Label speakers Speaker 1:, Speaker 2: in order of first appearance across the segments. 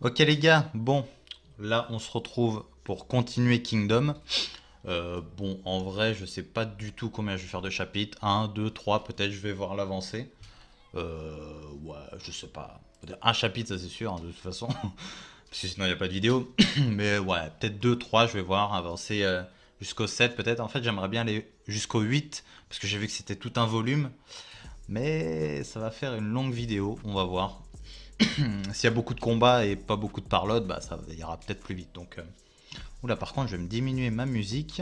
Speaker 1: Ok les gars, bon, là on se retrouve pour continuer Kingdom. Bon, en vrai, je sais pas du tout combien je vais faire de chapitres. Un, 2, 3, peut-être je vais voir l'avancée. Ouais, je sais pas. Peut-être un chapitre, ça c'est sûr, hein, de toute façon. Parce que sinon il n'y a pas de vidéo. Mais ouais, peut-être 2, 3, je vais voir avancer jusqu'au 7 peut-être. En fait, j'aimerais bien aller jusqu'au 8 parce que j'ai vu que c'était tout un volume. Mais ça va faire une longue vidéo, on va voir. S'il y a beaucoup de combats et pas beaucoup de parlotte, bah ça ira peut-être plus vite. Donc, oula, par contre, je vais me diminuer ma musique.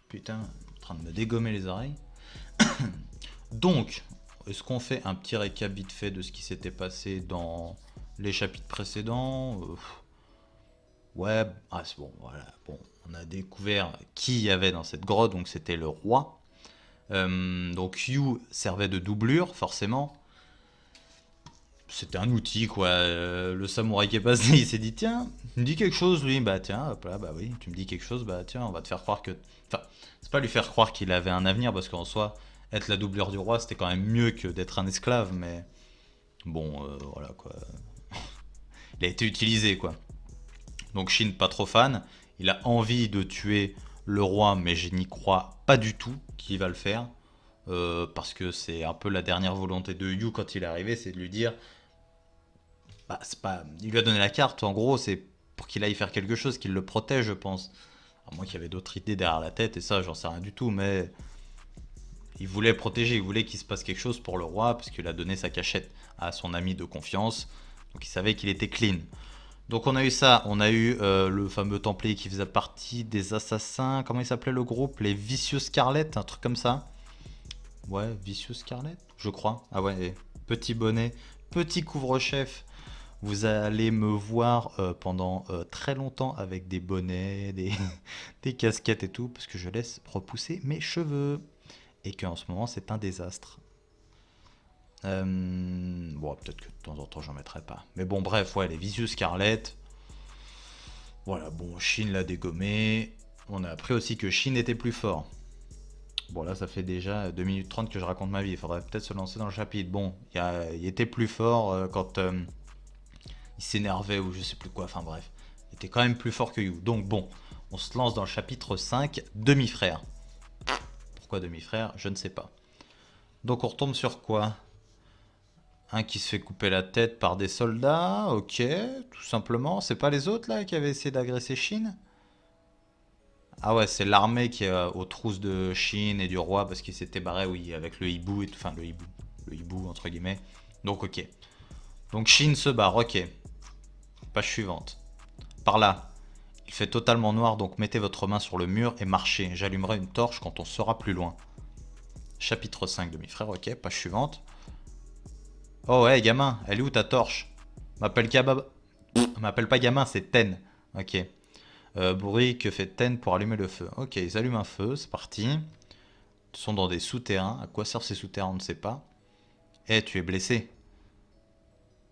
Speaker 1: Putain, en train de me dégommer les oreilles. Donc, est-ce qu'on fait un petit récap vite fait de ce qui s'était passé dans les chapitres précédents? Ouais, ah c'est bon, voilà. Bon, on a découvert qui y avait dans cette grotte, donc c'était le roi. Donc Yu servait de doublure, forcément. C'était un outil, quoi. Le samouraï qui est passé, il s'est dit, tiens, il me dit quelque chose, lui. Bah tiens, hop là, bah oui, tu me dis quelque chose, bah tiens, on va te faire croire que... Enfin, c'est pas lui faire croire qu'il avait un avenir, parce qu'en soi, être la doublure du roi, c'était quand même mieux que d'être un esclave, mais... Bon, voilà, quoi. Il a été utilisé, quoi. Donc Shin, pas trop fan. Il a envie de tuer le roi, mais je n'y crois pas du tout qu'il va le faire. Parce que c'est un peu la dernière volonté de Yu quand il est arrivé, c'est de lui dire bah, c'est pas... Il lui a donné la carte, en gros, c'est pour qu'il aille faire quelque chose, qu'il le protège, je pense. À moins qu'il y avait d'autres idées derrière la tête, et ça, j'en sais rien du tout, mais il voulait protéger, il voulait qu'il se passe quelque chose pour le roi, parce qu'il a donné sa cachette à son ami de confiance, donc il savait qu'il était clean. Donc on a eu ça, on a eu le fameux Templier qui faisait partie des assassins, comment il s'appelait le groupe? Les Vicious Scarlet, un truc comme ça. Ouais, Vicious Scarlet, je crois. Ah ouais, et petit bonnet, petit couvre-chef. Vous allez me voir pendant très longtemps avec des bonnets, des casquettes et tout, parce que je laisse repousser mes cheveux. Et qu'en ce moment, c'est un désastre. Bon, peut-être que de temps en temps, j'en mettrai pas. Mais bon, bref, ouais, les Vicious Scarlet. Voilà, bon, Shin l'a dégommé. On a appris aussi que Shin était plus fort. Bon, là, ça fait déjà 2 minutes 30 que je raconte ma vie. Il faudrait peut-être se lancer dans le chapitre. Bon, il était plus fort quand il s'énervait ou je sais plus quoi. Enfin, bref. Il était quand même plus fort que Yu. Donc, bon, on se lance dans le chapitre 5, demi-frère. Pourquoi demi-frère? Je ne sais pas. Donc, on retombe sur quoi? Un qui se fait couper la tête par des soldats. Ok, tout simplement. C'est pas les autres là qui avaient essayé d'agresser Shin? Ah ouais, c'est l'armée qui est aux trousses de Shin et du roi parce qu'il s'était barré, oui, avec le hibou et tout. Enfin, le hibou, entre guillemets. Donc, ok. Donc, Shin se barre, ok. Page suivante. Par là. Il fait totalement noir, donc mettez votre main sur le mur et marchez. J'allumerai une torche quand on sera plus loin. Chapitre 5, demi-frère, ok. Page suivante. Oh ouais, gamin, elle est où ta torche? M'appelle Kabab. M'appelle pas gamin, c'est Ten. Ok. Bourri, que fait Ten pour allumer le feu? Ok, ils allument un feu, c'est parti. Ils sont dans des souterrains. À quoi servent ces souterrains, on ne sait pas. Eh, tu es blessé.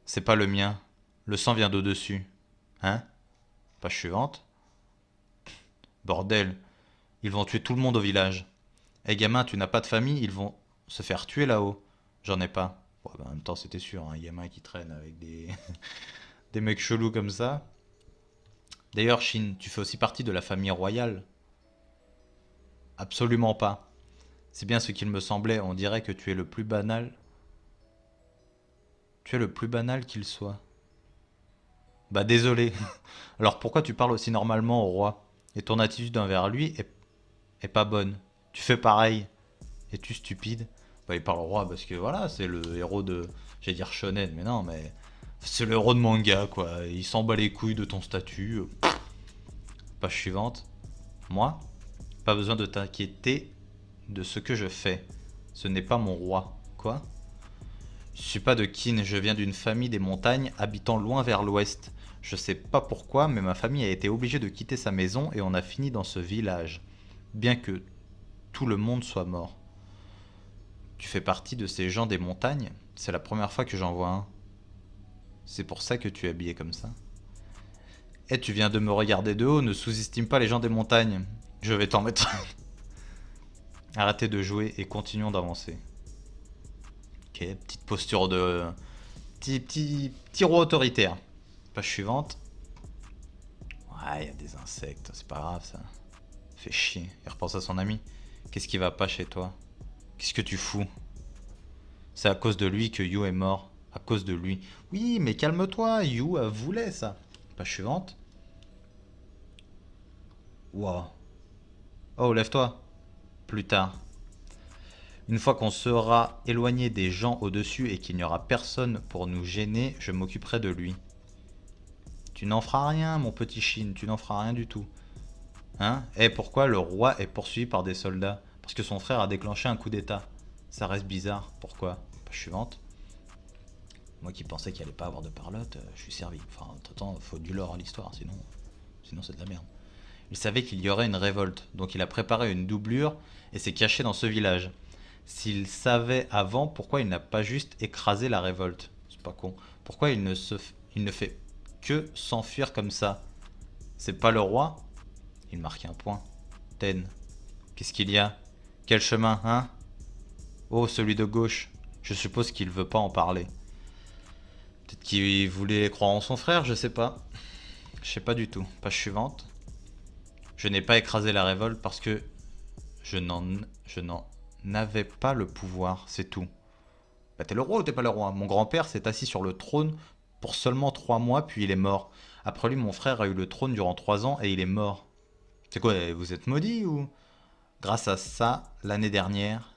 Speaker 1: C'est pas le mien. Le sang vient d'au-dessus. Hein? Page suivante. Bordel, ils vont tuer tout le monde au village. Eh gamin, tu n'as pas de famille, ils vont se faire tuer là-haut. J'en ai pas. Bon, bah, en même temps, c'était sûr, un gamin qui traîne avec des, des mecs chelous comme ça. D'ailleurs, Shin, tu fais aussi partie de la famille royale? Absolument pas. C'est bien ce qu'il me semblait, on dirait que tu es le plus banal. Tu es le plus banal qu'il soit. Bah désolé. Alors pourquoi tu parles aussi normalement au roi? Et ton attitude envers lui est pas bonne. Tu fais pareil. Es-tu stupide? Bah il parle au roi parce que voilà, c'est le héros de... J'allais dire shonen, mais non, mais... C'est le héros de manga, quoi. Il s'en bat les couilles de ton statut. Page suivante. Moi? Pas besoin de t'inquiéter de ce que je fais. Ce n'est pas mon roi. Quoi? Je suis pas de Kin, je viens d'une famille des montagnes habitant loin vers l'ouest. Je sais pas pourquoi, mais ma famille a été obligée de quitter sa maison et on a fini dans ce village. Bien que tout le monde soit mort. Tu fais partie de ces gens des montagnes? C'est la première fois que j'en vois un. C'est pour ça que tu es habillé comme ça? Eh, tu viens de me regarder de haut, ne sous-estime pas les gens des montagnes. Je vais t'en mettre. Arrêtez de jouer et continuons d'avancer. Ok, petite posture de... Petit roi autoritaire. Page suivante. Ouais, il y a des insectes, c'est pas grave ça. Fait chier. Il repense à son ami. Qu'est-ce qui va pas chez toi? Qu'est-ce que tu fous? C'est à cause de lui que You est mort. À cause de lui. Oui, mais calme-toi, You voulait ça. Page suivante. Wow. Oh, lève-toi. Plus tard. Une fois qu'on sera éloigné des gens au-dessus et qu'il n'y aura personne pour nous gêner, je m'occuperai de lui. Tu n'en feras rien, mon petit Shin, tu n'en feras rien du tout. Hein? Et pourquoi le roi est poursuivi par des soldats? Parce que son frère a déclenché un coup d'état. Ça reste bizarre. Pourquoi? Page suivante. Moi qui pensais qu'il allait pas avoir de parlotte, je suis servi. Enfin, entre-temps, faut du lore à l'histoire, sinon c'est de la merde. Il savait qu'il y aurait une révolte, donc il a préparé une doublure et s'est caché dans ce village. S'il savait avant, pourquoi il n'a pas juste écrasé la révolte? C'est pas con. Pourquoi il ne fait que s'enfuir comme ça? C'est pas le roi? Il marque un point. Ten. Qu'est-ce qu'il y a? Quel chemin, hein? Oh, celui de gauche. Je suppose qu'il veut pas en parler. Peut-être qu'il voulait croire en son frère, je sais pas. Je sais pas du tout. Page suivante. Je n'ai pas écrasé la révolte parce que je n'en avais pas le pouvoir, c'est tout. Bah t'es le roi ou t'es pas le roi? Mon grand-père s'est assis sur le trône pour seulement 3 mois, puis il est mort. Après lui, mon frère a eu le trône durant 3 ans et il est mort. C'est quoi, vous êtes maudit ou? Grâce à ça, l'année dernière,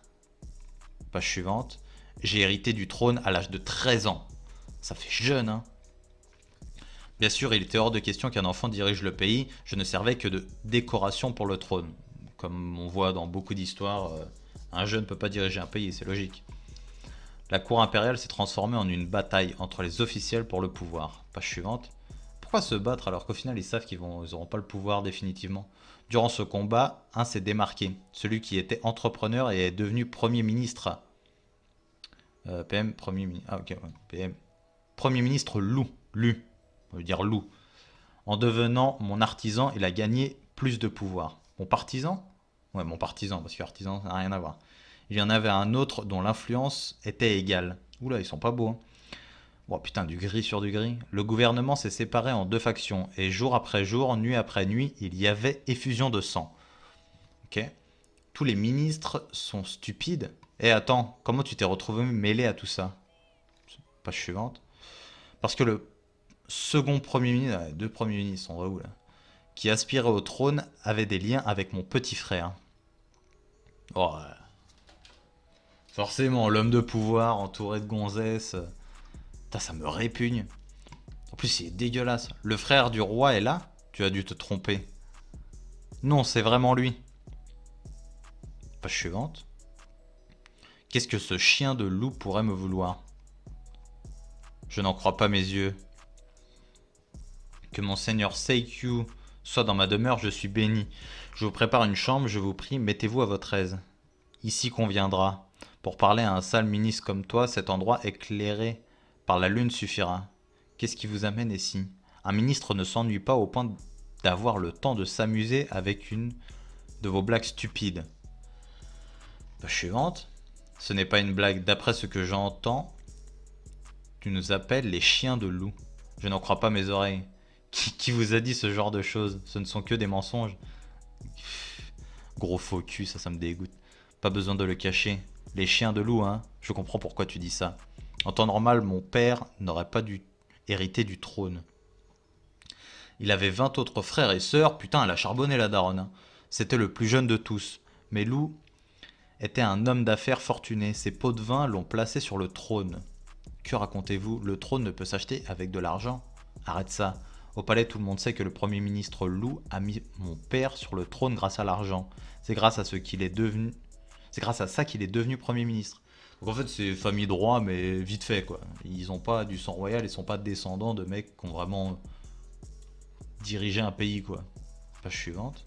Speaker 1: page suivante, j'ai hérité du trône à l'âge de 13 ans. Ça fait jeune, hein? Bien sûr, il était hors de question qu'un enfant dirige le pays, je ne servais que de décoration pour le trône. Comme on voit dans beaucoup d'histoires, un jeune ne peut pas diriger un pays, c'est logique. La cour impériale s'est transformée en une bataille entre les officiels pour le pouvoir. Page suivante. Pourquoi se battre alors qu'au final ils savent qu'ils n'auront pas le pouvoir définitivement? Durant ce combat, un s'est démarqué, celui qui était entrepreneur et est devenu Premier ministre. PM, Premier ministre. Ah ok, ouais, PM. Premier ministre Lou. Lu. On veut dire Lou. En devenant mon artisan, il a gagné plus de pouvoir. Mon partisan? Ouais, mon partisan, parce que artisan, ça n'a rien à voir. Il y en avait un autre dont l'influence était égale. Oula, ils sont pas beaux, hein. Bon, putain, du gris sur du gris. Le gouvernement s'est séparé en deux factions, et jour après jour, nuit après nuit, il y avait effusion de sang. Ok? Tous les ministres sont stupides. Et attends, comment tu t'es retrouvé mêlé à tout ça? Page suivante. Parce que le second premier ministre, deux premiers ministres, on va où là? Qui aspirait au trône avait des liens avec mon petit frère. Oh, forcément, l'homme de pouvoir entouré de gonzesses. Putain, ça me répugne. En plus, il est dégueulasse. Le frère du roi est là? Tu as dû te tromper. Non, c'est vraiment lui. Page suivante. Qu'est-ce que ce chien de loup pourrait me vouloir? Je n'en crois pas mes yeux. Que mon seigneur Seikyu soit dans ma demeure, je suis béni. Je vous prépare une chambre, je vous prie, mettez-vous à votre aise. Ici conviendra. Pour parler à un sale ministre comme toi, cet endroit éclairé par la lune suffira. Qu'est-ce qui vous amène ici? Un ministre ne s'ennuie pas au point d'avoir le temps de s'amuser avec une de vos blagues stupides. Page suivante. Ce n'est pas une blague. D'après ce que j'entends, tu nous appelles les chiens de loup. Je n'en crois pas mes oreilles. Qui vous a dit ce genre de choses? Ce ne sont que des mensonges. Gros faux cul, ça me dégoûte. Pas besoin de le cacher. Les chiens de loup, hein. Je comprends pourquoi tu dis ça. En temps normal, mon père n'aurait pas dû hériter du trône. Il avait 20 autres frères et sœurs. Putain, elle a charbonné la daronne, hein. C'était le plus jeune de tous. Mais Lou était un homme d'affaires fortuné. Ses pots de vin l'ont placé sur le trône. Que racontez-vous? Le trône ne peut s'acheter avec de l'argent. Arrête ça. Au palais, tout le monde sait que le Premier ministre Lou a mis mon père sur le trône grâce à l'argent. C'est grâce à ce qu'il est devenu. C'est grâce à ça qu'il est devenu Premier ministre. Donc en fait, c'est famille de rois, mais vite fait, quoi. Ils n'ont pas du sang royal, ils sont pas descendants de mecs qui ont vraiment dirigé un pays, quoi. Page suivante.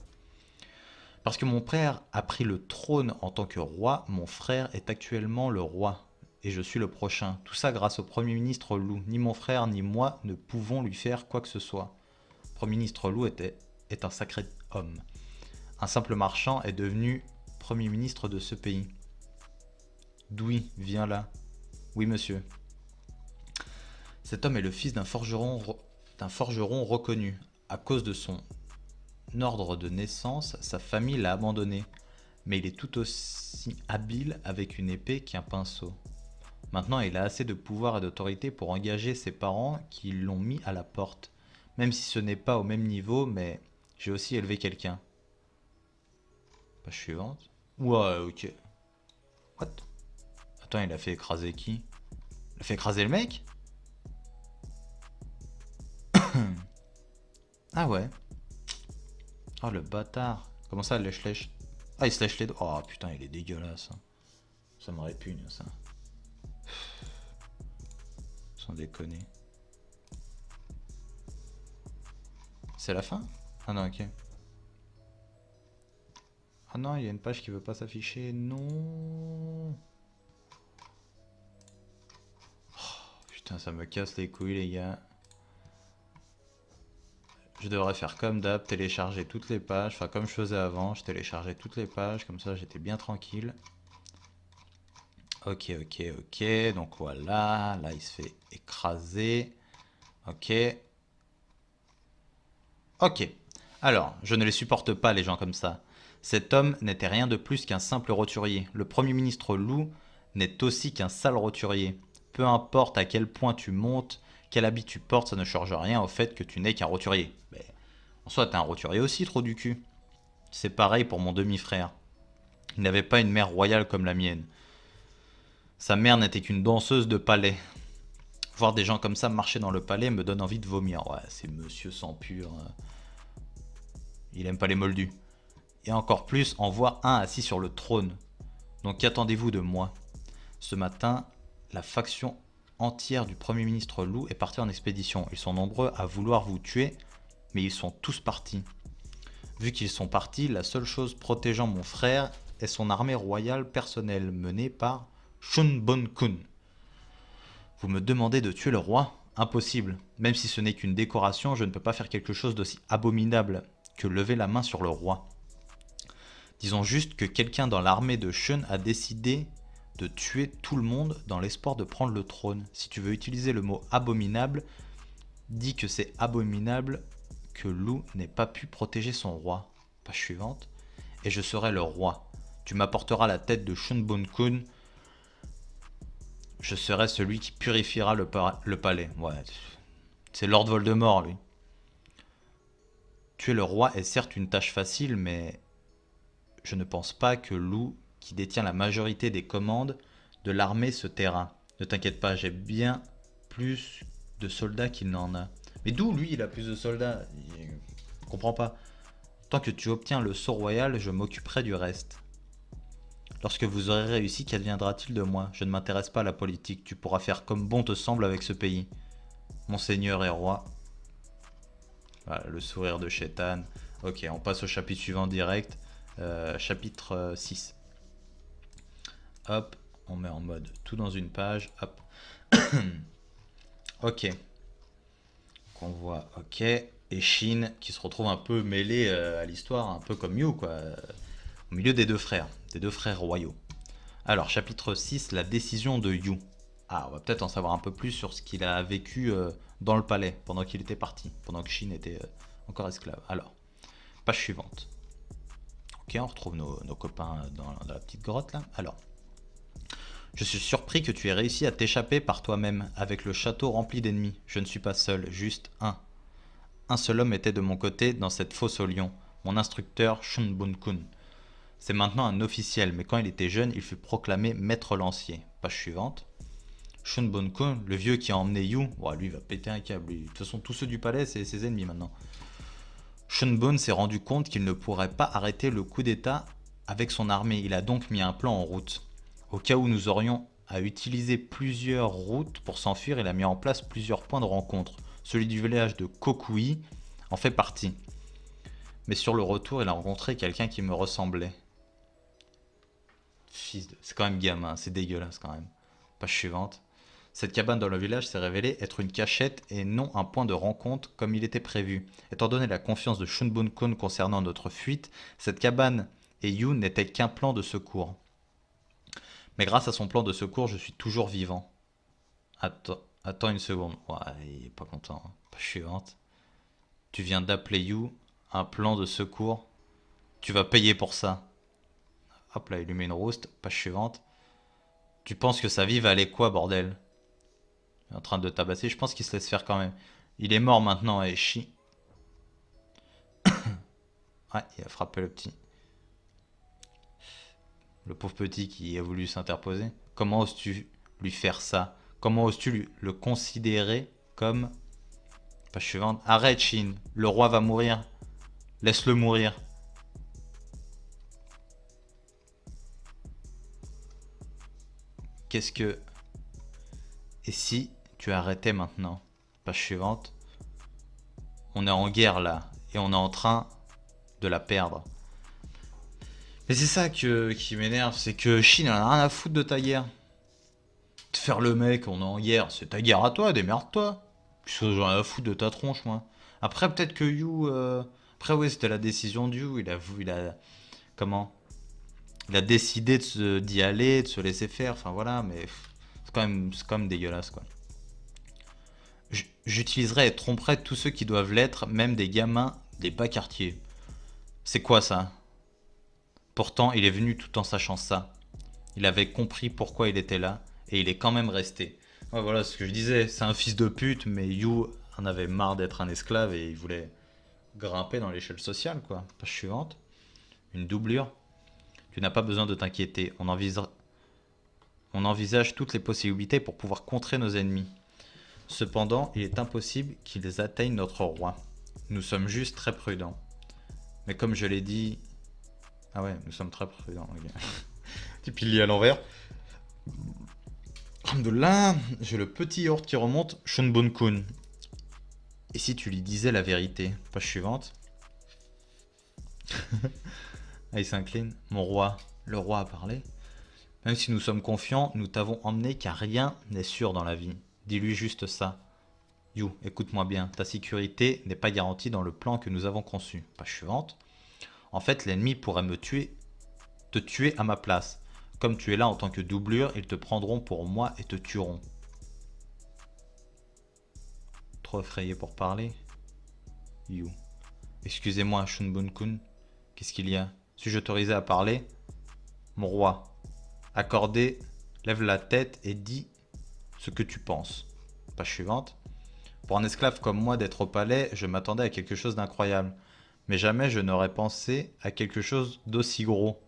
Speaker 1: Parce que mon père a pris le trône en tant que roi, mon frère est actuellement le roi. Et je suis le prochain. Tout ça grâce au Premier ministre Lou. Ni mon frère ni moi ne pouvons lui faire quoi que ce soit. Premier ministre Lou est un sacré homme. Un simple marchand est devenu Premier ministre de ce pays. Douy, viens là. Oui, monsieur. Cet homme est le fils d'un forgeron reconnu. À cause de son ordre de naissance, sa famille l'a abandonné. Mais il est tout aussi habile avec une épée qu'un pinceau. Maintenant, il a assez de pouvoir et d'autorité pour engager ses parents qui l'ont mis à la porte. Même si ce n'est pas au même niveau, mais j'ai aussi élevé quelqu'un. Page suivante. Ouais, ok. What? Attends, il a fait écraser qui? Il a fait écraser le mec? Ah ouais. Oh le bâtard. Comment ça, lèche-lèche? Ah, il se lèche les doigts. Oh putain, il est dégueulasse. Ça me répugne, ça. Sans déconner. C'est la fin? Ah non, ok. Ah non, il y a une page qui veut pas s'afficher. Non. Oh, putain, ça me casse les couilles, les gars. Je devrais faire comme d'hab, télécharger toutes les pages. Enfin, comme je faisais avant, je téléchargeais toutes les pages. Comme ça, j'étais bien tranquille. Ok, ok, ok. Donc voilà. Là, il se fait écraser. Ok. Ok. Alors, je ne les supporte pas, les gens comme ça. Cet homme n'était rien de plus qu'un simple roturier. Le Premier ministre Lou n'est aussi qu'un sale roturier. Peu importe à quel point tu montes, quel habit tu portes, ça ne change rien au fait que tu n'es qu'un roturier. Mais en soi, t'es un roturier aussi, trou du cul. C'est pareil pour mon demi-frère. Il n'avait pas une mère royale comme la mienne. Sa mère n'était qu'une danseuse de palais. Voir des gens comme ça marcher dans le palais me donne envie de vomir. Ouais, c'est monsieur sang pur. Il aime pas les moldus. Et encore plus en voir un assis sur le trône. Donc qu'attendez-vous de moi? Ce matin, la faction entière du Premier ministre Lou est partie en expédition. Ils sont nombreux à vouloir vous tuer, mais ils sont tous partis. Vu qu'ils sont partis, la seule chose protégeant mon frère est son armée royale personnelle menée par Shun Bon Kun. Vous me demandez de tuer le roi? Impossible. Même si ce n'est qu'une décoration, je ne peux pas faire quelque chose d'aussi abominable que lever la main sur le roi. Disons juste que quelqu'un dans l'armée de Shun a décidé de tuer tout le monde dans l'espoir de prendre le trône. Si tu veux utiliser le mot abominable, dis que c'est abominable que Lou n'ait pas pu protéger son roi. Page suivante. Et je serai le roi. Tu m'apporteras la tête de Shun Bon Kun. Je serai celui qui purifiera le palais. Ouais, c'est Lord Voldemort, lui. Tuer le roi est certes une tâche facile, mais je ne pense pas que Lou, qui détient la majorité des commandes de l'armée, se taira. Ne t'inquiète pas, j'ai bien plus de soldats qu'il n'en a. Mais d'où lui, il a plus de soldats? Je comprends pas. Tant que tu obtiens le sceau royal, je m'occuperai du reste. Lorsque vous aurez réussi, qu'adviendra-t-il de moi? Je ne m'intéresse pas à la politique. Tu pourras faire comme bon te semble avec ce pays. Monseigneur et roi. Voilà, le sourire de Chétan. Ok, on passe au chapitre suivant direct. Chapitre 6. Hop, on met en mode tout dans une page. Hop. Ok. Qu'on voit, ok. Et Shin qui se retrouve un peu mêlé à l'histoire, un peu comme Yu, quoi. Au milieu des deux frères royaux. Alors, chapitre 6, la décision de Yu. Ah, on va peut-être en savoir un peu plus sur ce qu'il a vécu dans le palais pendant qu'il était parti, pendant que Shin était encore esclave. Alors, page suivante. Ok, on retrouve nos copains dans la petite grotte là. Alors, je suis surpris que tu aies réussi à t'échapper par toi-même, avec le château rempli d'ennemis. Je ne suis pas seul, juste un. Un seul homme était de mon côté dans cette fosse au lion, mon instructeur Shun Bun Kun. C'est maintenant un officiel, mais quand il était jeune, il fut proclamé maître lancier. Page suivante. Shun Bun Kun, le vieux qui a emmené Yu, lui il va péter un câble. De toute façon, tous ceux du palais, c'est ses ennemis maintenant. Shun Bun s'est rendu compte qu'il ne pourrait pas arrêter le coup d'état avec son armée. Il a donc mis un plan en route. Au cas où nous aurions à utiliser plusieurs routes pour s'enfuir, il a mis en place plusieurs points de rencontre. Celui du village de Kokui en fait partie. Mais sur le retour, il a rencontré quelqu'un qui me ressemblait. Fils de... C'est quand même gamin, c'est dégueulasse quand même. Page suivante. Cette cabane dans le village s'est révélée être une cachette et non un point de rencontre comme il était prévu. Étant donné la confiance de Shunbun-kun concernant notre fuite, cette cabane et Yu n'étaient qu'un plan de secours. Mais grâce à son plan de secours, je suis toujours vivant. Attends une seconde. Ouais, il est pas content, hein. Page suivante. Tu viens d'appeler You un plan de secours. Tu vas payer pour ça. Hop là, il lui met une rouste. Page suivante. Tu penses que sa vie va aller quoi, bordel? Il est en train de tabasser. Je pense qu'il se laisse faire quand même. Il est mort maintenant, et chi. Ouais, il a frappé le petit. Le pauvre petit qui a voulu s'interposer. Comment oses-tu lui faire ça? Comment oses-tu le considérer comme... Page suivante. Arrête, Shin. Le roi va mourir. Laisse-le mourir. Qu'est-ce que... Et si tu arrêtais maintenant? Page suivante. On est en guerre là. Et on est en train de la perdre. Mais c'est ça qui m'énerve. C'est que Chine, elle en a rien à foutre de ta guerre. De faire le mec, on est en guerre. C'est ta guerre à toi, démerde-toi. J'en ai rien à foutre de ta tronche, moi. Après, peut-être que You... Après, oui, c'était la décision de You. Il a... Comment? Il a décidé d'y aller, de se laisser faire. Enfin, voilà, mais... C'est quand même dégueulasse, quoi. J'utiliserai et tromperai tous ceux qui doivent l'être, même des gamins des bas quartiers. C'est quoi ça? Pourtant, il est venu tout en sachant ça. Il avait compris pourquoi il était là, et il est quand même resté. Ouais, voilà ce que je disais, c'est un fils de pute, mais Yu en avait marre d'être un esclave et il voulait grimper dans l'échelle sociale, quoi. Page suivante. Une doublure. Tu n'as pas besoin de t'inquiéter, on envisage toutes les possibilités pour pouvoir contrer nos ennemis. Cependant, il est impossible qu'ils atteignent notre roi. Nous sommes juste très prudents. Mais comme je l'ai dit... Ah ouais, nous sommes très prudents, ok. Tu piles à l'envers. De là, j'ai le petit yaourt qui remonte, Shunbun-kun. Et si tu lui disais la vérité? Page suivante. Ah, il s'incline. Mon roi, le roi a parlé. Même si nous sommes confiants, nous t'avons emmené car rien n'est sûr dans la vie. Dis-lui juste ça. You, écoute-moi bien, ta sécurité n'est pas garantie dans le plan que nous avons conçu. Page suivante. En fait, l'ennemi pourrait te tuer à ma place. Comme tu es là en tant que doublure, ils te prendront pour moi et te tueront. Trop effrayé pour parler. You. Excusez-moi, Shunbun-kun. Qu'est-ce qu'il y a? Suis-je autorisé à parler? Mon roi. Accordé, lève la tête et dis ce que tu penses. Page suivante. Pour un esclave comme moi d'être au palais, je m'attendais à quelque chose d'incroyable. Mais jamais je n'aurais pensé à quelque chose d'aussi gros.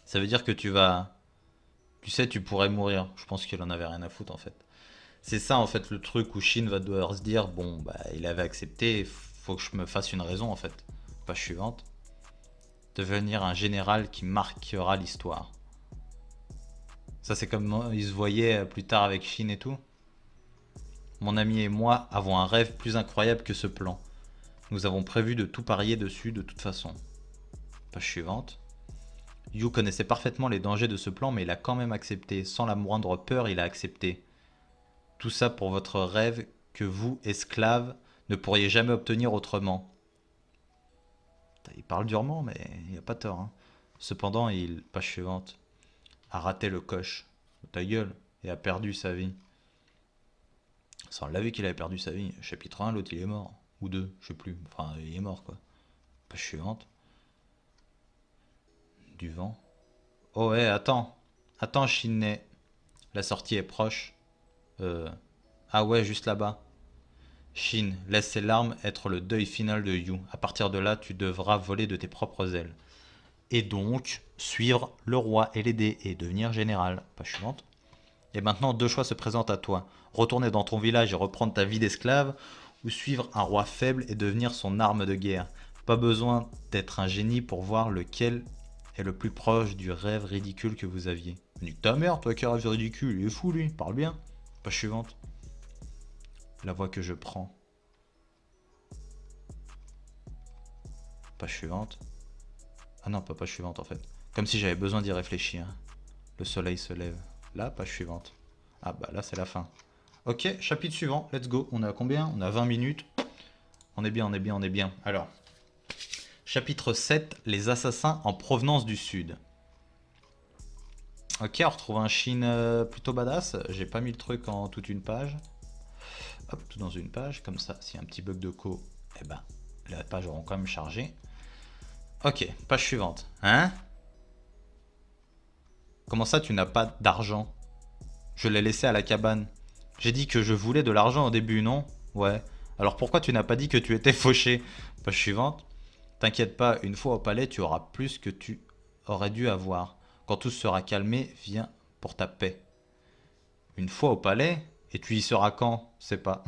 Speaker 1: Ça veut dire que tu vas... Tu sais, tu pourrais mourir. Je pense qu'il en avait rien à foutre en fait. C'est ça en fait le truc où Shin va devoir se dire, bon, bah il avait accepté, faut que je me fasse une raison en fait. Page suivante. Devenir un général qui marquera l'histoire. Ça c'est comme il se voyait plus tard avec Shin et tout. Mon ami et moi avons un rêve plus incroyable que ce plan. Nous avons prévu de tout parier dessus de toute façon. Page suivante. Yu connaissait parfaitement les dangers de ce plan, mais il a quand même accepté. Sans la moindre peur, il a accepté. Tout ça pour votre rêve que vous, esclaves, ne pourriez jamais obtenir autrement. Il parle durement, mais il n'y a pas tort, hein. Cependant, page suivante, a raté le coche. Ta gueule, et a perdu sa vie. Ça, on l'a vu qu'il avait perdu sa vie. Chapitre 1, l'autre il est mort. Ou 2, je sais plus. Enfin, il est mort quoi. Page suivante. Du vent. Oh ouais, attends. Attends, Shinne. La sortie est proche. Ah ouais, juste là-bas. Shin, laisse ces larmes être le deuil final de Yu. À partir de là, tu devras voler de tes propres ailes. Et donc, suivre le roi et l'aider et devenir général. Page suivante. Et maintenant, deux choix se présentent à toi. Retourner dans ton village et reprendre ta vie d'esclave, ou suivre un roi faible et devenir son arme de guerre. Pas besoin d'être un génie pour voir lequel est le plus proche du rêve ridicule que vous aviez. Nique ta mère, toi qui rêve ridicule, il est fou lui, parle bien. Page suivante. La voie que je prends. Page suivante. Ah non, pas page suivante en fait. Comme si j'avais besoin d'y réfléchir. Le soleil se lève. Là, page suivante. Ah bah là c'est la fin. Ok, chapitre suivant, let's go. On est à combien? On a 20 minutes. On est bien, on est bien, on est bien. Alors, chapitre 7, les assassins en provenance du sud. Ok, on retrouve un Shin plutôt badass. J'ai pas mis le truc en toute une page. Hop, tout dans une page, comme ça, s'il y a un petit bug de co, eh ben, la page auront quand même chargé. Ok, page suivante. Hein? Comment ça, tu n'as pas d'argent? Je l'ai laissé à la cabane. J'ai dit que je voulais de l'argent au début, non? Ouais. Alors pourquoi tu n'as pas dit que tu étais fauché? Page suivante. T'inquiète pas, une fois au palais, tu auras plus que tu aurais dû avoir. Quand tout sera calmé, viens pour ta paix. Une fois au palais? Et tu y seras quand? C'est pas.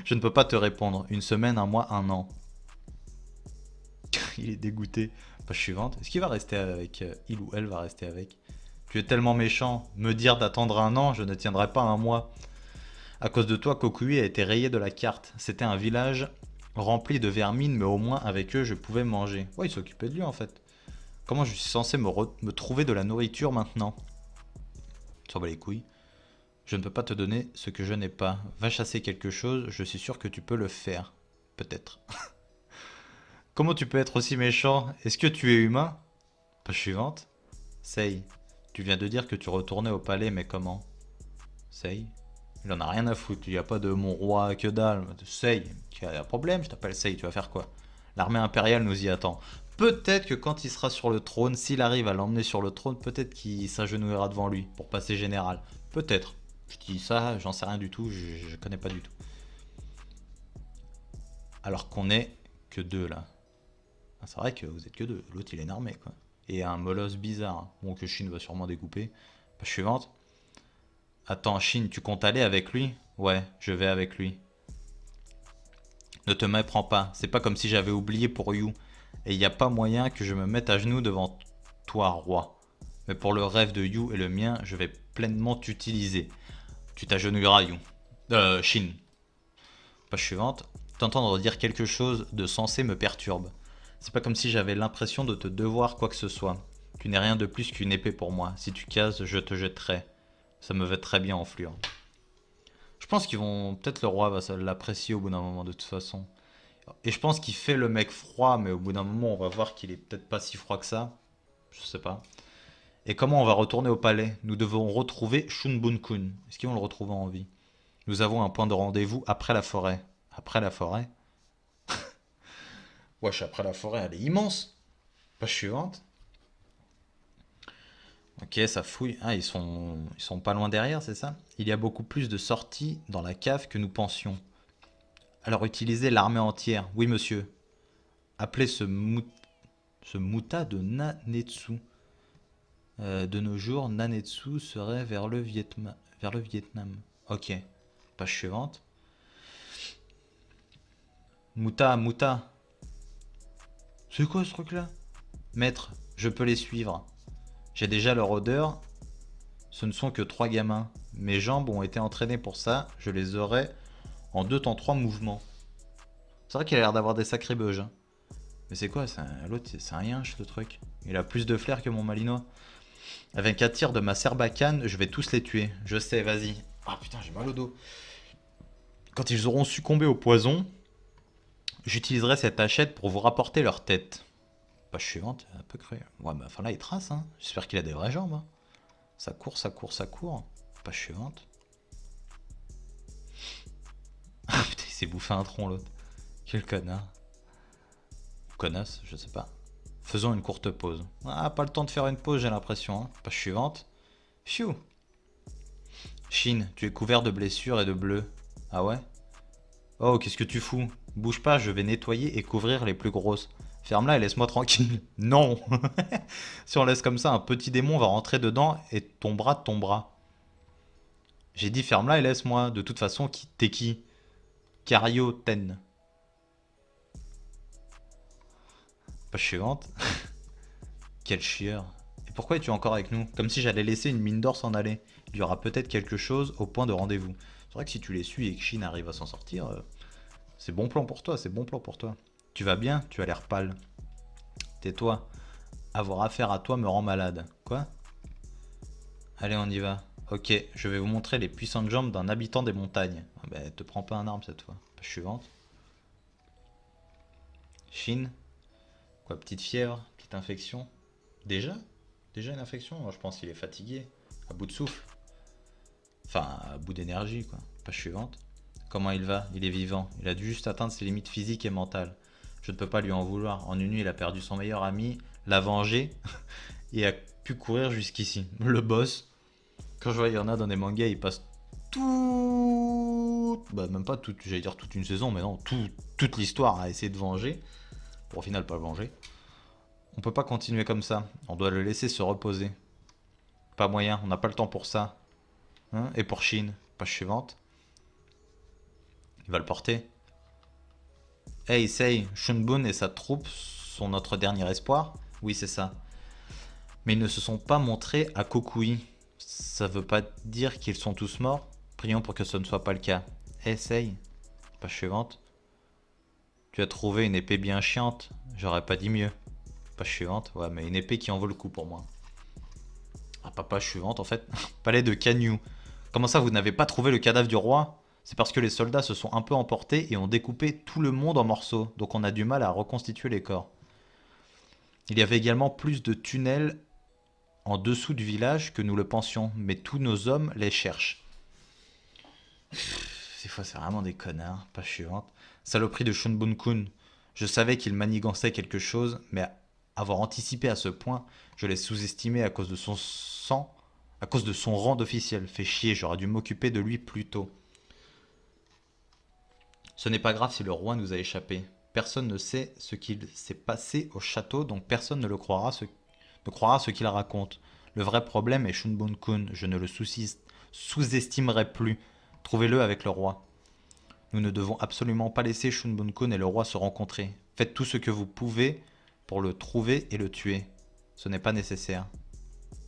Speaker 1: Je ne peux pas te répondre. Une semaine, un mois, un an. Il est dégoûté. Page suivante. Est-ce qu'il va rester avec il ou elle va rester avec? Tu es tellement méchant. Me dire d'attendre un an, je ne tiendrai pas un mois. À cause de toi, Kokui a été rayé de la carte. C'était un village rempli de vermines, mais au moins avec eux, je pouvais manger. Ouais, il s'occupait de lui en fait. Comment je suis censé me trouver de la nourriture maintenant? S'en bat les couilles. Je ne peux pas te donner ce que je n'ai pas. Va chasser quelque chose, je suis sûr que tu peux le faire. Peut-être. Comment tu peux être aussi méchant? Est-ce que tu es humain? Page suivante. Sei, tu viens de dire que tu retournais au palais, mais comment? Sei, il en a rien à foutre, il n'y a pas de mon roi que dalle. Sei, tu as un problème, je t'appelle Sei, tu vas faire quoi? L'armée impériale nous y attend. Peut-être que quand il sera sur le trône, s'il arrive à l'emmener sur le trône, peut-être qu'il s'agenouillera devant lui pour passer général. Peut-être. Je dis ça, j'en sais rien du tout, je connais pas du tout. Alors qu'on est que deux là. Ah, c'est vrai que vous êtes que deux, l'autre il est une armée quoi. Et un molosse bizarre, bon que Shin va sûrement découper. Page suivante. Attends, Shin, tu comptes aller avec lui? Ouais, je vais avec lui. Ne te méprends pas, c'est pas comme si j'avais oublié pour You. Et il n'y a pas moyen que je me mette à genoux devant toi, roi. Mais pour le rêve de You et le mien, je vais pleinement t'utiliser. Tu t'agenouilleras, You. Shin. Page suivante. T'entendre dire quelque chose de sensé me perturbe. C'est pas comme si j'avais l'impression de te devoir quoi que ce soit. Tu n'es rien de plus qu'une épée pour moi. Si tu cases, je te jetterai. Ça me va très bien en fleur. Je pense qu'ils vont. Peut-être le roi va l'apprécier au bout d'un moment de toute façon. Et je pense qu'il fait le mec froid, mais au bout d'un moment, on va voir qu'il est peut-être pas si froid que ça. Je sais pas. Et comment on va retourner au palais? Nous devons retrouver Shunbun-kun. Est-ce qu'ils vont le retrouver en vie? Nous avons un point de rendez-vous après la forêt. Après la forêt? Wesh, après la forêt, elle est immense. Page suivante. Ok, ça fouille. Ah, ils sont pas loin derrière, c'est ça? Il y a beaucoup plus de sorties dans la cave que nous pensions. Alors utilisez l'armée entière. Oui, monsieur. Appelez ce Muta de Nanetsu. De nos jours, Nanetsu serait vers le Vietnam. Ok. Page suivante. Muta, Muta. C'est quoi ce truc-là? Maître, je peux les suivre. J'ai déjà leur odeur. Ce ne sont que 3 gamins. Mes jambes ont été entraînées pour ça. Je les aurai en 2 temps 3 mouvements. C'est vrai qu'il a l'air d'avoir des sacrés bugs. Hein. Mais c'est quoi? L'autre, c'est un yinche le truc. Il a plus de flair que mon malinois. Avec un tir de ma serbacane, je vais tous les tuer. Je sais, vas-y. Ah putain, j'ai mal au dos. Quand ils auront succombé au poison, j'utiliserai cette hachette pour vous rapporter leur tête. Page suivante, un peu cru. Ouais, bah enfin là, il trace. Hein. J'espère qu'il a des vraies jambes. Hein. Ça court, ça court, ça court. Page suivante. Ah putain, il s'est bouffé un tronc l'autre. Quel connard. Connasse, je sais pas. Faisons une courte pause. Ah, pas le temps de faire une pause, j'ai l'impression. Hein. Page suivante. Phew. Shin, tu es couvert de blessures et de bleu. Ah ouais? Oh, qu'est-ce que tu fous? Bouge pas, je vais nettoyer et couvrir les plus grosses. Ferme-la et laisse-moi tranquille. Non. Si on laisse comme ça, un petit démon va rentrer dedans et ton bras tombera. J'ai dit ferme-la et laisse-moi. De toute façon, t'es qui? Carioten. Page suivante. Quel chieur. Et pourquoi es-tu encore avec nous? Comme si j'allais laisser une mine d'or s'en aller. Il y aura peut-être quelque chose au point de rendez-vous. C'est vrai que si tu les suis et que Shin arrive à s'en sortir, c'est bon plan pour toi, c'est bon plan pour toi. Tu vas bien? Tu as l'air pâle. Tais-toi. Avoir affaire à toi me rend malade. Quoi? Allez, on y va. Ok, je vais vous montrer les puissantes jambes d'un habitant des montagnes. Ah bah, te prends pas un arme cette fois. Page suivante. Chine. Quoi, petite fièvre, petite infection. Déjà? Déjà une infection? Moi je pense qu'il est fatigué. À bout de souffle. Enfin, à bout d'énergie quoi. Page suivante. Comment il va? Il est vivant. Il a dû juste atteindre ses limites physiques et mentales. Je ne peux pas lui en vouloir. En une nuit, il a perdu son meilleur ami, l'a vengé et a pu courir jusqu'ici. Le boss, quand je vois il y en a dans des mangas, il passe tout... Bah même pas toute, j'allais dire toute une saison, mais non, toute l'histoire à essayer de venger. Pour au final pas le venger. On peut pas continuer comme ça. On doit le laisser se reposer. Pas moyen, on n'a pas le temps pour ça. Hein? Et pour Shin, page suivante. Il va le porter. Hey, Sei, Shunbun et sa troupe sont notre dernier espoir. Oui, c'est ça. Mais ils ne se sont pas montrés à Kokui. Ça veut pas dire qu'ils sont tous morts. Prions pour que ce ne soit pas le cas. Essaye. Page suivante. Tu as trouvé une épée bien chiante. J'aurais pas dit mieux. Page suivante. Ouais, mais une épée qui en vaut le coup pour moi. Ah, pas page suivante en fait. Palais de Kanyu. Comment ça, vous n'avez pas trouvé le cadavre du roi? C'est parce que les soldats se sont un peu emportés et ont découpé tout le monde en morceaux. Donc on a du mal à reconstituer les corps. Il y avait également plus de tunnels en dessous du village que nous le pensions, mais tous nos hommes les cherchent. Ces fois, c'est vraiment des connards. Page suivante. Saloperie de Shunbun-kun. Je savais qu'il manigançait quelque chose, mais avoir anticipé à ce point, je l'ai sous-estimé à cause de son sang, à cause de son rang d'officiel. Fait chier, j'aurais dû m'occuper de lui plus tôt. Ce n'est pas grave si le roi nous a échappé. Personne ne sait ce qu'il s'est passé au château, donc personne ne ne croira ce qu'il raconte. Le vrai problème est Shunbun-kun, je ne le sous-estimerai plus. Trouvez-le avec le roi. Nous ne devons absolument pas laisser Shunbun-kun et le roi se rencontrer. Faites tout ce que vous pouvez pour le trouver et le tuer. Ce n'est pas nécessaire.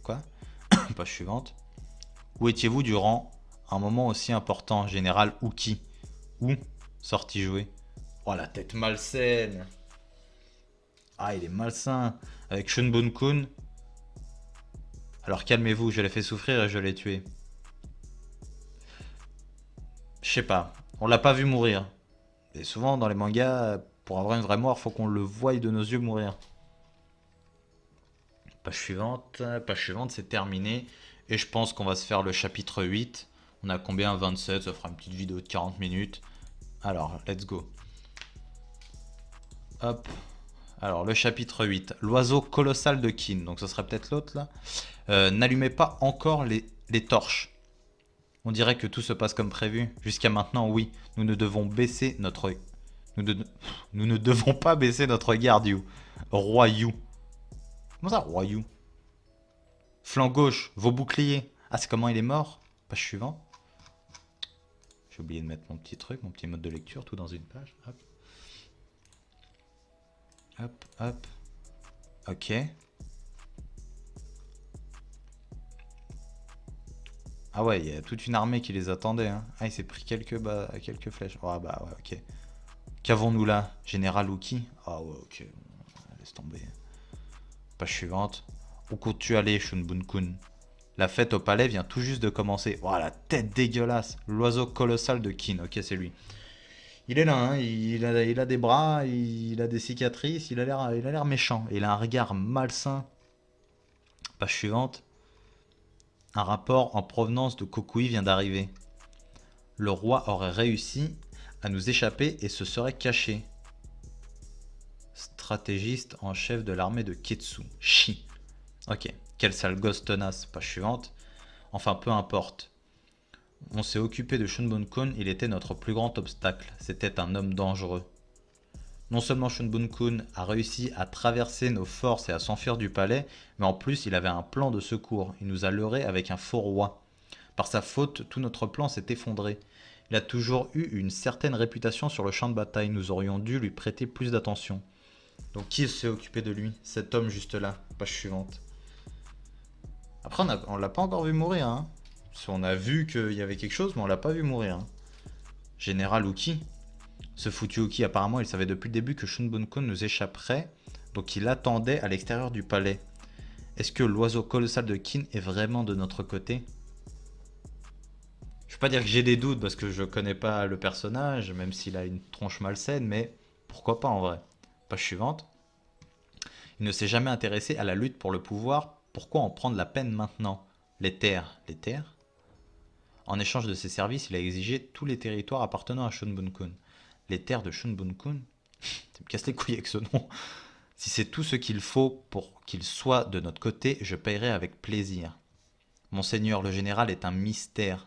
Speaker 1: Quoi? Page suivante. Où étiez-vous durant un moment aussi important, général Uki? Où? Sorti jouer. Oh la tête malsaine. Ah il est malsain. Avec Shunbun-kun. Alors calmez-vous, je l'ai fait souffrir et je l'ai tué. Je sais pas. On l'a pas vu mourir. Et souvent dans les mangas, pour avoir une vraie mort, faut qu'on le voie de nos yeux mourir. Page suivante, c'est terminé. Et je pense qu'on va se faire le chapitre 8. On a combien? 27, ça fera une petite vidéo de 40 minutes. Alors, let's go. Hop. Alors, le chapitre 8. L'oiseau colossal de Kin. Donc, ce serait peut-être l'autre là. N'allumez pas encore les torches. On dirait que tout se passe comme prévu. Jusqu'à maintenant, oui. Nous ne devons baisser notre... Nous ne devons pas baisser notre garde, You. Roi You. Comment ça, Roi You? Flanc gauche, vos boucliers. Ah, c'est comment il est mort? Page suivante. J'ai oublié de mettre mon petit truc, mon petit mode de lecture, tout dans une page. Hop. Hop, hop. Ok. Ah ouais, il y a toute une armée qui les attendait. Hein. Ah, il s'est pris quelques flèches. Ah bah ouais, ok. Qu'avons-nous là? Général Uki? Ah ouais, ok. Laisse tomber. Page suivante. Où comptes-tu aller, Shunbun-kun? La fête au palais vient tout juste de commencer. Oh, la tête dégueulasse. L'oiseau colossal de Kin. Ok, c'est lui. Il est là, hein. Il a des bras, il a des cicatrices, il a l'air méchant. Il a un regard malsain. Page suivante. Un rapport en provenance de Kokui vient d'arriver. Le roi aurait réussi à nous échapper et se serait caché. Stratégiste en chef de l'armée de Ketsu. Chi. Ok. Quel sale gosse tenace. Page suivante. Enfin, peu importe. On s'est occupé de Shunbun-kun, il était notre plus grand obstacle. C'était un homme dangereux. Non seulement Shunbun-kun a réussi à traverser nos forces et à s'enfuir du palais, mais en plus il avait un plan de secours. Il nous a leurrés avec un faux roi. Par sa faute, tout notre plan s'est effondré. Il a toujours eu une certaine réputation sur le champ de bataille. Nous aurions dû lui prêter plus d'attention. Donc qui s'est occupé de lui? Cet homme juste là. Page suivante. Après on l'a pas encore vu mourir, hein. On a vu qu'il y avait quelque chose, mais on l'a pas vu mourir. Hein. Général Uki. Ce foutu Uki, apparemment, il savait depuis le début que Shunbun-kun nous échapperait, donc il attendait à l'extérieur du palais. Est-ce que l'oiseau colossal de Kin est vraiment de notre côté? vais pas dire que j'ai des doutes parce que je connais pas le personnage, même s'il a une tronche malsaine, mais pourquoi pas en vrai. Page suivante. Il ne s'est jamais intéressé à la lutte pour le pouvoir. Pourquoi en prendre la peine maintenant? Les terres. Les terres? En échange de ses services, il a exigé tous les territoires appartenant à Shunbun-kun. Les terres de Shunbun-kun? Ça me casse les couilles avec ce nom. Si c'est tout ce qu'il faut pour qu'il soit de notre côté, je paierai avec plaisir. Monseigneur le général est un mystère.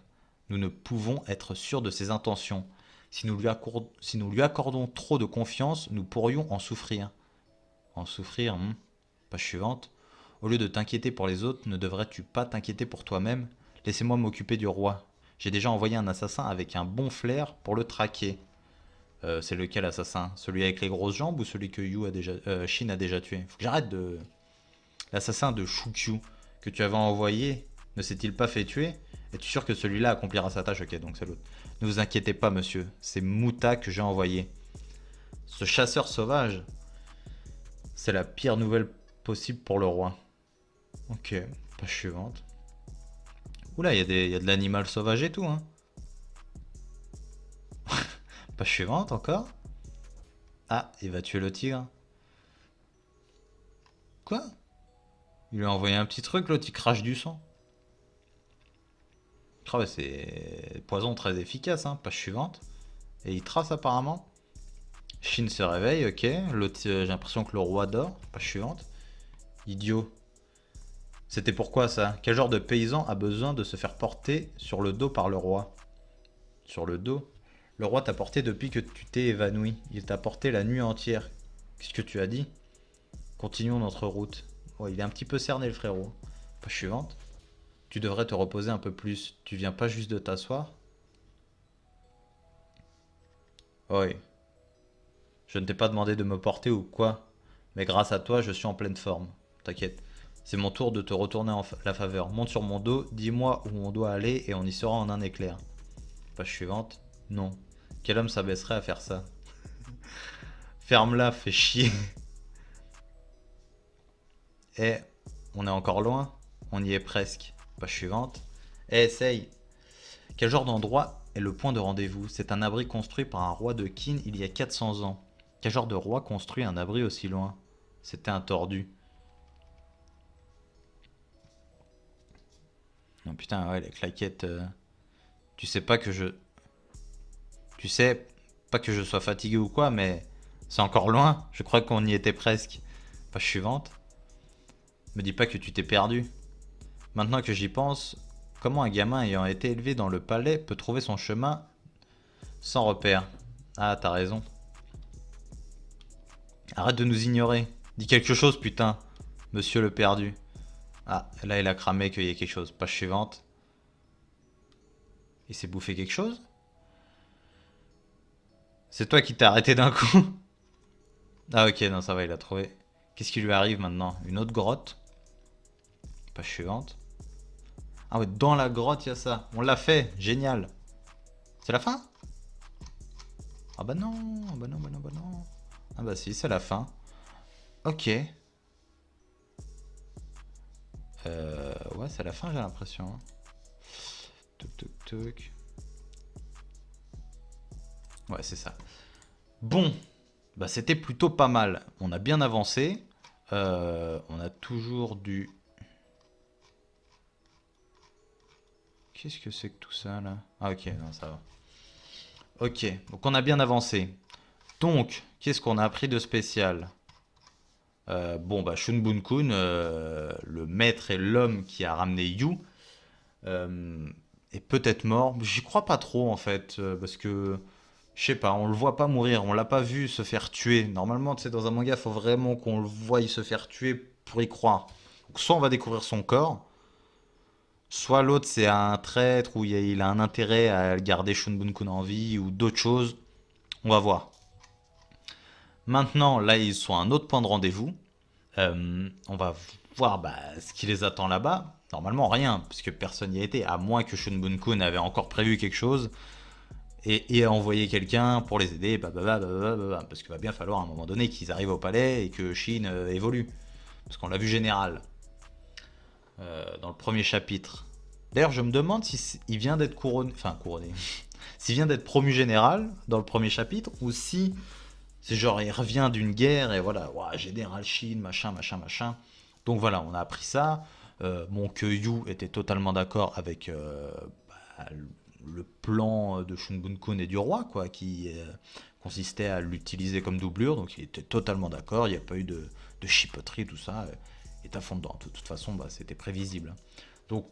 Speaker 1: Nous ne pouvons être sûrs de ses intentions. Si nous lui accordons trop de confiance, nous pourrions en souffrir. En souffrir, Page suivante. Au lieu de t'inquiéter pour les autres, ne devrais-tu pas t'inquiéter pour toi-même? Laissez-moi m'occuper du roi. J'ai déjà envoyé un assassin avec un bon flair pour le traquer. C'est lequel assassin? Celui avec les grosses jambes ou celui que Shin a déjà tué? Faut que j'arrête de... L'assassin de Shukyu que tu avais envoyé ne s'est-il pas fait tuer? Es-tu sûr que celui-là accomplira sa tâche? Ok, donc c'est l'autre. Ne vous inquiétez pas, monsieur. C'est Muta que j'ai envoyé. Ce chasseur sauvage, c'est la pire nouvelle possible pour le roi. Ok, page suivante. Oula, il y a de l'animal sauvage et tout, hein. Page suivante encore. Ah, il va tuer le tigre. Quoi? Il lui a envoyé un petit truc, l'autre il crache du sang. Ah ouais, c'est poison très efficace, hein. Page suivante. Et il trace apparemment. Shin se réveille, ok. L'autre, j'ai l'impression que le roi dort. Page suivante. Idiot. C'était pourquoi ça? Quel genre de paysan a besoin de se faire porter sur le dos par le roi? Sur le dos? Le roi t'a porté depuis que tu t'es évanoui. Il t'a porté la nuit entière. Qu'est-ce que tu as dit? Continuons notre route. Ouais, il est un petit peu cerné le frérot. Page suivante. Tu devrais te reposer un peu plus. Tu viens pas juste de t'asseoir? Oui. Je ne t'ai pas demandé de me porter ou quoi. Mais grâce à toi, je suis en pleine forme. T'inquiète. C'est mon tour de te retourner la faveur. Monte sur mon dos, dis-moi où on doit aller et on y sera en un éclair. Page suivante. Non. Quel homme s'abaisserait à faire ça? Ferme-la, fais chier. Eh, on est encore loin? On y est presque. Page suivante. Eh, essaye. Quel genre d'endroit est le point de rendez-vous? C'est un abri construit par un roi de Qin il y a 400 ans. Quel genre de roi construit un abri aussi loin? C'était un tordu. Non putain, ouais, les claquettes. Tu sais pas que je... Tu sais pas que je sois fatigué ou quoi, mais c'est encore loin. Je crois qu'on y était presque. Page suivante. Me dis pas que tu t'es perdu. Maintenant que j'y pense, comment un gamin ayant été élevé dans le palais peut trouver son chemin sans repère? Ah, t'as raison. Arrête de nous ignorer. Dis quelque chose, putain. Monsieur le perdu. Ah, là, il a cramé qu'il y ait quelque chose. Page suivante. Il s'est bouffé quelque chose? C'est toi qui t'es arrêté d'un coup? Ah, ok, non, ça va, il a trouvé. Qu'est-ce qui lui arrive maintenant? Une autre grotte? Page suivante. Ah ouais, dans la grotte, il y a ça. On l'a fait, génial. C'est la fin? Ah bah non, ah bah non, bah non, bah non. Ah bah si, c'est la fin. Ok. Ouais, c'est la fin, j'ai l'impression. Toc, toc, toc. Ouais, c'est ça. Bon, bah c'était plutôt pas mal. On a bien avancé. On a toujours du... Qu'est-ce que c'est que tout ça, là? Ah ok, non, ça va. Ok, donc on a bien avancé. Donc, qu'est-ce qu'on a appris de spécial? Bon, bah, Shunbun-kun, le maître et l'homme qui a ramené Yu, euh, est peut-être mort. J'y crois pas trop, en fait, parce que, je sais pas, on le voit pas mourir, on l'a pas vu se faire tuer. Normalement, tu sais, dans un manga, il faut vraiment qu'on le voie se faire tuer pour y croire. Donc, soit on va découvrir son corps, soit l'autre, c'est un traître, ou il a un intérêt à garder Shunbun-kun en vie, ou d'autres choses. On va voir. Maintenant, là, ils sont à un autre point de rendez-vous. On va voir bah, ce qui les attend là-bas. Normalement, rien, puisque personne n'y a été, à moins que Shunbun-kun avait encore prévu quelque chose et a envoyé quelqu'un pour les aider, parce qu'il va bien falloir à un moment donné qu'ils arrivent au palais et que Shin évolue. Parce qu'on l'a vu général dans le premier chapitre. D'ailleurs, je me demande si il vient d'être couronné, s'il vient d'être promu général dans le premier chapitre, ou si c'est genre il revient d'une guerre et voilà, ouah, général Shin, machin, machin, machin. Donc voilà, on a appris ça. Bon, que Yu était totalement d'accord avec bah, le plan de Shunbun-kun et du roi, quoi, qui consistait à l'utiliser comme doublure. Donc il était totalement d'accord, il n'y a pas eu de chipoterie, tout ça. Il est à fond dedans. De toute façon, bah, c'était prévisible. Donc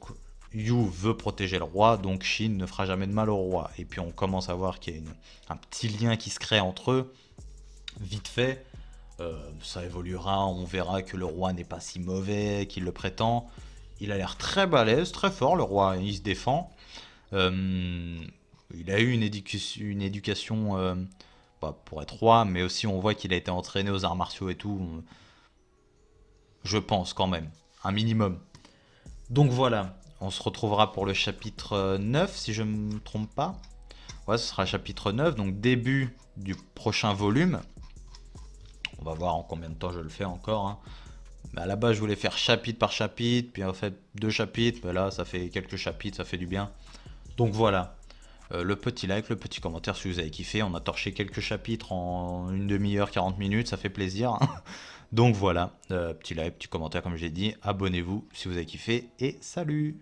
Speaker 1: Yu veut protéger le roi, donc Shin ne fera jamais de mal au roi. Et puis on commence à voir qu'il y a un petit lien qui se crée entre eux, vite fait. Ça évoluera, on verra que le roi n'est pas si mauvais qu'il le prétend. Il a l'air très balèze, très fort, le roi, il se défend. Euh, il a eu une éducation pas pour être roi, mais aussi on voit qu'il a été entraîné aux arts martiaux et tout. Je pense quand même, un minimum. Donc voilà, on se retrouvera pour le chapitre 9 si je ne me trompe pas. Ouais, ce sera le chapitre 9, donc début du prochain volume. On va voir en combien de temps je le fais encore, hein. Mais à la base, je voulais faire chapitre par chapitre, puis en fait 2 chapitres, mais là, ça fait quelques chapitres, ça fait du bien. Donc voilà. Le petit like, le petit commentaire si vous avez kiffé. On a torché quelques chapitres en une demi-heure, 40 minutes, ça fait plaisir. Donc voilà, petit like, petit commentaire comme j'ai dit. Abonnez-vous si vous avez kiffé et salut!